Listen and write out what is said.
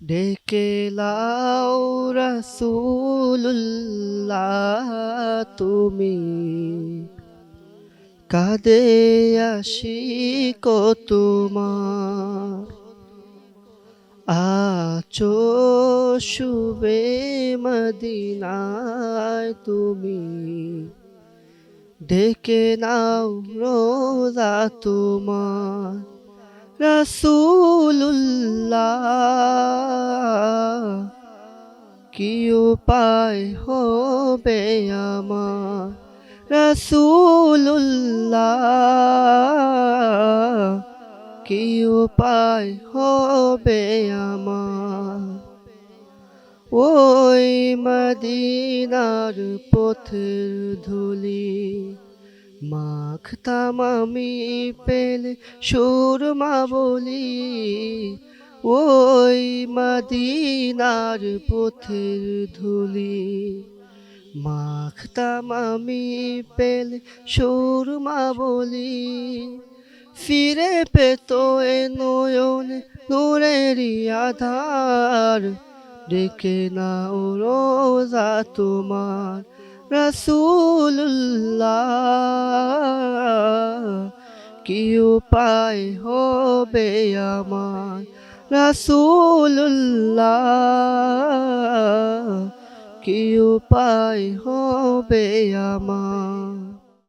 ডেকে লাও রাসূলুল্লাহ তুমি, কাঁদে আশিক তোমার। আছো শুবে মদিনায় তুমি, ডেকে নাও রোজা তোমার। রাসূলুল্লাহ কি উপায় হবে আমার, রাসূলুল্লাহ কি উপায় হবে আমার। ওই মদিনার পথের ধুলি মাখতাম আমি পেলে সুরমা বলি। ওই মদিনার পথের ধুলি মাখতাম আমি পেলে সুরমা বলি। ফিরে পেত এ নয়নে নূরেরই আধার, ডেকে নাও রোজা তোমার। রাসূলুল্লাহ কি উপায় হবে আমার, রাসূলুল্লাহ কি উপায় হবে আমার।